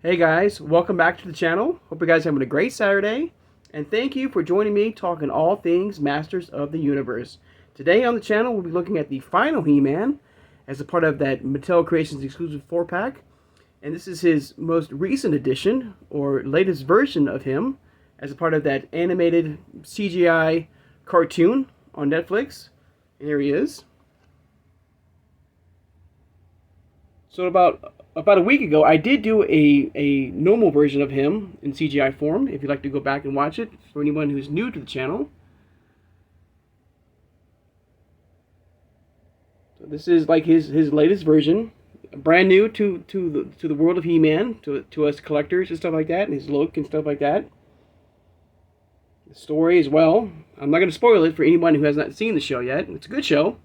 Hey guys, welcome back to the channel. Hope you guys are having a great Saturday. And thank you for joining me talking all things Masters of the Universe. Today on the channel we'll be looking at the final He-Man as a part of that Mattel Creations exclusive 4-pack. And this is his most recent edition, or latest version of him, as a part of that animated CGI cartoon on Netflix. And here he is. So about a week ago, I did do a normal version of him in CGI form, if you'd like to go back and watch it, for anyone who's new to the channel. So this is like his latest version, brand new to the world of He-Man, to us collectors and stuff like that, and his look and stuff like that. The story as well. I'm not going to spoil it for anyone who has not seen the show yet. It's a good show.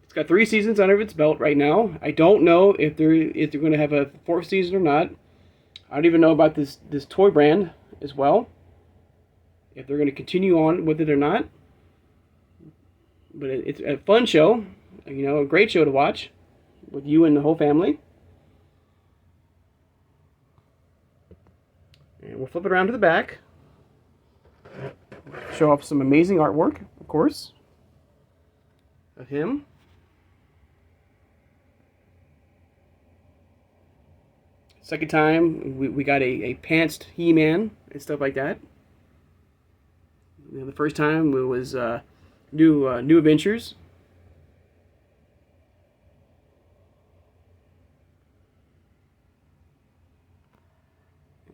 It's got 3 seasons under its belt right now. I don't know if they're going to have a 4th season or not. I don't even know about this toy brand as well, if they're going to continue on with it or not. But it's a fun show, you know, a great show to watch with you and the whole family. And we'll flip it around to the back. Show off some amazing artwork, of course, of him. Second time, we got a pantsed He-Man and stuff like that. You know, the first time it was New Adventures.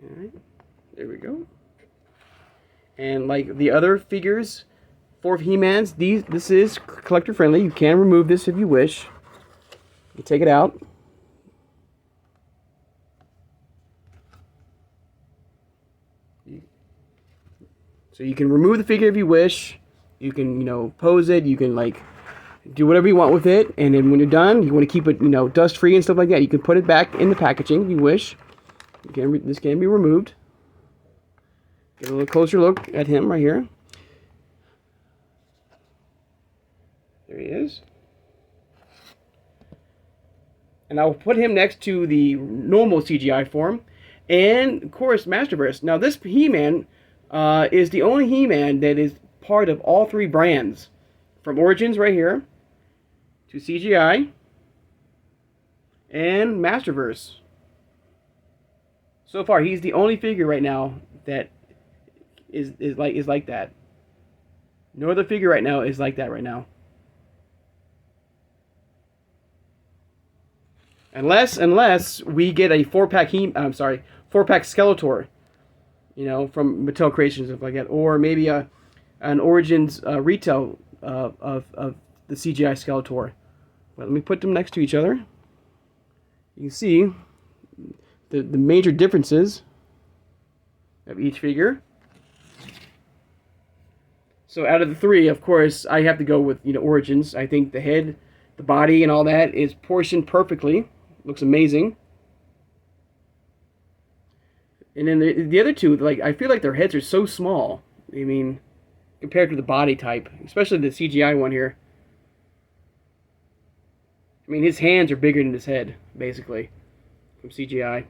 All right, there we go. And like the other figures for He-Mans, this is collector friendly. You can remove this if you wish. You take it out. So you can remove the figure if you wish. You can, you know, pose it. You can like do whatever you want with it. And then when you're done, you want to keep it, you know, dust free and stuff like that. You can put it back in the packaging if you wish. This can be removed. Get a little closer look at him right here. There he is. And I'll put him next to the normal CGI form. And of course, Masterverse. Now this He-Man is the only He-Man that is part of all 3 brands. From Origins right here, to CGI, and Masterverse. So far, he's the only figure right now that is like that. No other figure right now is like that right now. Unless we get a 4-pack 4-pack Skeletor, you know, from Mattel Creations, stuff like that, or maybe an Origins retail of the CGI Skeletor. But let me put them next to each other. You can see the major differences of each figure. So out of the 3, of course, I have to go with, you know, Origins. I think the head, the body, and all that is portioned perfectly. Looks amazing. And then the other 2, like, I feel like their heads are so small. I mean, compared to the body type, especially the CGI one here. I mean, his hands are bigger than his head, basically, from CGI.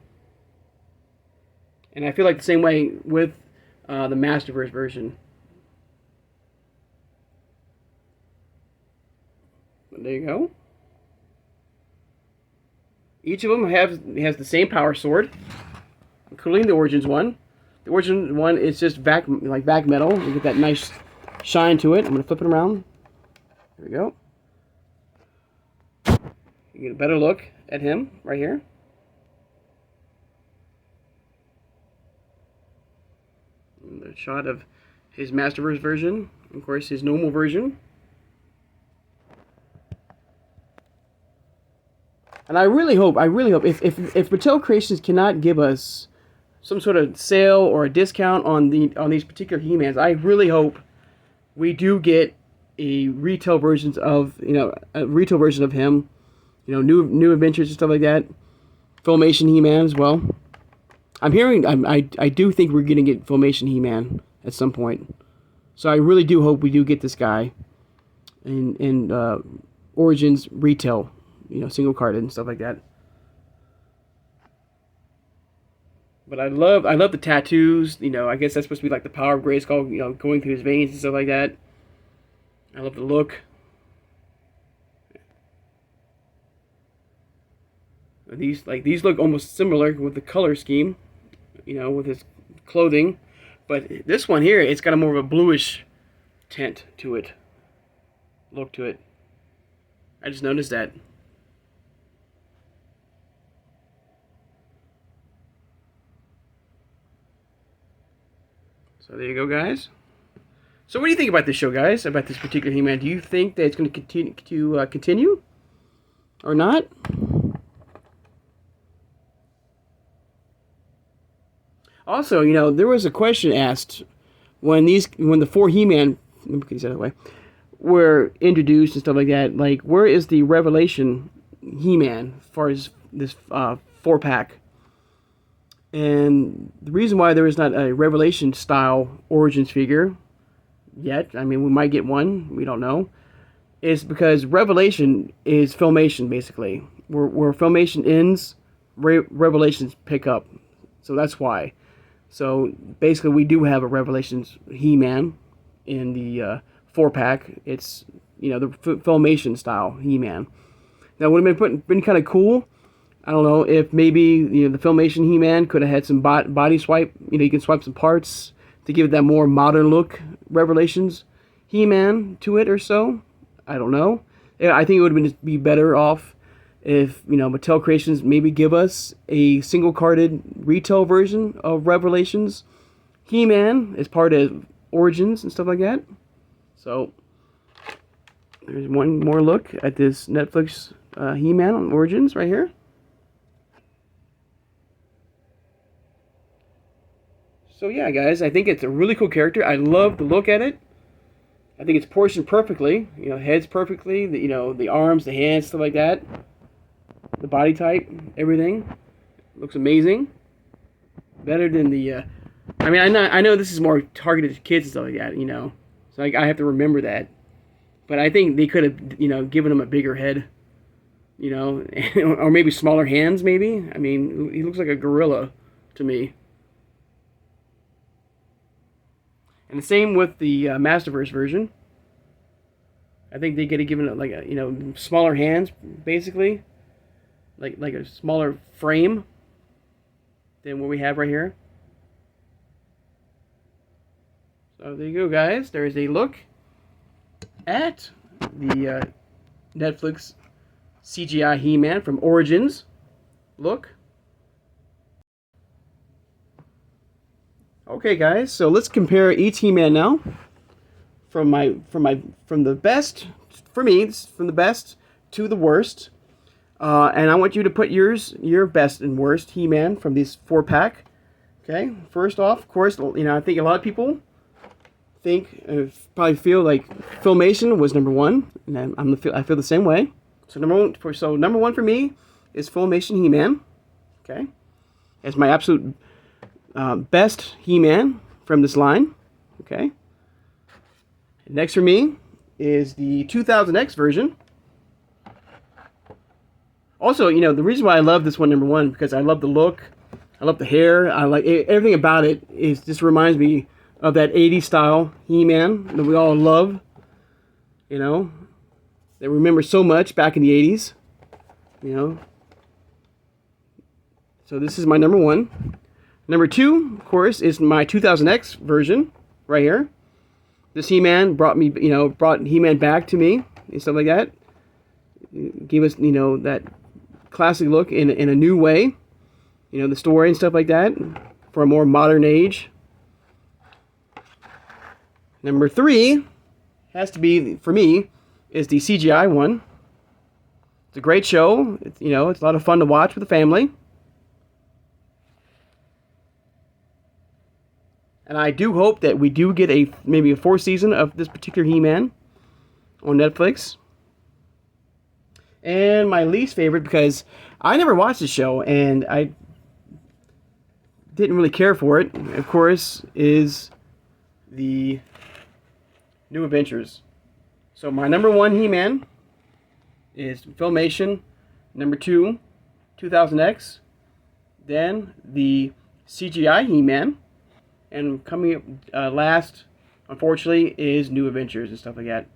And I feel like the same way with the Masterverse version. There you go. Each of them has the same power sword, including the Origins one. The Origins one is just vac metal. You get that nice shine to it. I'm going to flip it around. There we go. You get a better look at him right here. And the shot of his Masterverse version. Of course, his normal version. And I really hope, if Mattel Creations cannot give us some sort of sale or a discount on these particular He-Mans, I really hope we do get a retail versions of, you know, a retail version of him, you know, new adventures and stuff like that. Filmation He-Man as well. I'm hearing, I do think we're gonna get Filmation He-Man at some point. So I really do hope we do get this guy in Origins retail, you know, single carded and stuff like that. But I love the tattoos. You know, I guess that's supposed to be like the power of Grayskull, you know, going through his veins and stuff like that. I love the look. These look almost similar with the color scheme, you know, with his clothing. But this one here, it's got a more of a bluish tint to it, look to it. I just noticed that. So there you go, guys. So what do you think about this show, guys? About this particular He-Man? Do you think that it's going to continue or not? Also, you know, there was a question asked when the four He-Man, let me get that way, were introduced and stuff like that. Like, where is the Revelation He-Man as far as this 4-pack? And the reason why there is not a Revelation style Origins figure yet, I mean, we might get one, we don't know, is because Revelation is Filmation, basically. Where Filmation ends, Revelations pick up. So that's why. So basically, we do have a Revelations He-Man in the 4-pack. It's, you know, the Filmation style He-Man. Now, would have been kind of cool. I don't know if maybe, you know, the Filmation He-Man could have had some body swipe. You know, you can swipe some parts to give it that more modern look Revelations He-Man to it or so. I don't know. I think it would have been better off if, you know, Mattel Creations maybe give us a single-carded retail version of Revelations He-Man as part of Origins and stuff like that. So, there's one more look at this Netflix He-Man on Origins right here. So yeah, guys, I think it's a really cool character. I love the look at it. I think it's proportioned perfectly. You know, heads perfectly. You know, the arms, the hands, stuff like that. The body type, everything looks amazing. Better than the. I mean, I know this is more targeted to kids and stuff like that. You know, so I have to remember that. But I think they could have, you know, given him a bigger head. You know, or maybe smaller hands. Maybe. I mean, he looks like a gorilla to me. And the same with the Masterverse version. I think they could have given it like a, you know, smaller hands, basically, like a smaller frame than what we have right here. So there you go, guys. There is a look at the Netflix CGI He-Man from Origins. Look. Okay, guys, so let's compare each He-Man now. From the best, for me, from the best to the worst. And I want you to put your best and worst He-Man from this 4-pack. Okay, first off, of course, you know, I think a lot of people probably feel like Filmation was number one, and I feel the same way. So number one for me is Filmation He-Man. Okay, as my absolute best He-Man from this line. Okay. Next for me is the 2000X version. Also, you know, the reason why I love this one, number one, because I love the look, I love the hair, I like everything about it. Just reminds me of that 80s style He-Man that we all love. You know, that we remember so much back in the 80s. You know. So this is my number one. Number two, of course, is my 2000X version right here. This He-Man brought He-Man back to me and stuff like that. Gave us, you know, that classic look in a new way. You know, the story and stuff like that for a more modern age. Number three has to be, for me, is the CGI one. It's a great show. You know, it's a lot of fun to watch with the family. And I do hope that we do get maybe a fourth season of this particular He-Man on Netflix. And my least favorite, because I never watched the show and I didn't really care for it, of course, is the New Adventures. So my number one He-Man is Filmation. Number two, 2000X. Then the CGI He-Man. And coming last, unfortunately, is New Adventures and stuff like that.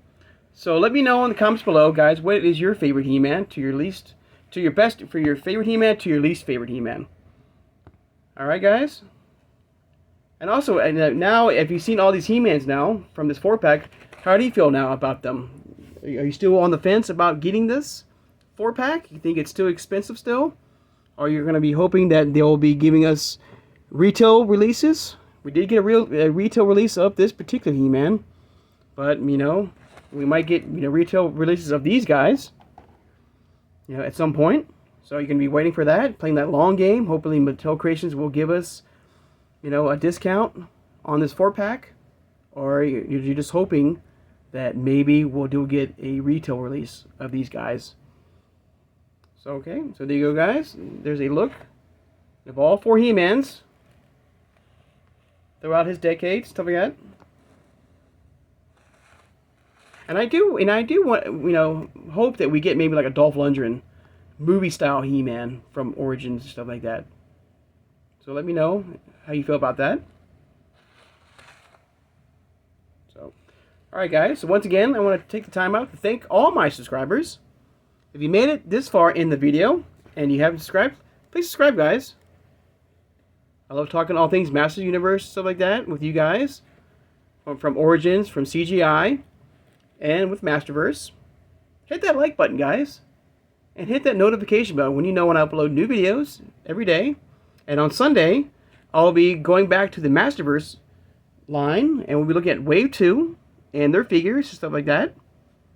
So let me know in the comments below, guys, what is your favorite He-Man to your least, to your best, for your favorite He-Man to your least favorite He-Man. Alright, guys? And also, now, if you've seen all these He-Mans now, from this 4-pack, how do you feel now about them? Are you still on the fence about getting this 4-pack? You think it's too expensive still? Or you're going to be hoping that they'll be giving us retail releases? We did get a retail release of this particular He-Man. But, you know, we might get, you know, retail releases of these guys, you know, at some point. So you're going to be waiting for that, playing that long game. Hopefully Mattel Creations will give us, you know, a discount on this 4-pack. Or you're just hoping that maybe we'll get a retail release of these guys. So, okay, so there you go, guys. There's a look of all 4 He-Mans throughout his decade, stuff like that. And I do want, you know, hope that we get maybe like a Dolph Lundgren movie-style He-Man from Origins, stuff like that. So let me know how you feel about that. So, alright guys, so once again, I want to take the time out to thank all my subscribers. If you made it this far in the video, and you haven't subscribed, please subscribe, guys. I love talking all things Master Universe, stuff like that, with you guys. From Origins, from CGI, and with Masterverse. Hit that like button, guys. And hit that notification bell when you know when I upload new videos every day. And on Sunday, I'll be going back to the Masterverse line, and we'll be looking at Wave 2 and their figures and stuff like that.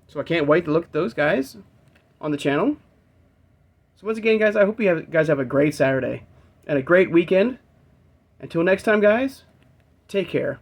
So I can't wait to look at those guys on the channel. So once again, guys, I hope you guys have a great Saturday and a great weekend. Until next time, guys, take care.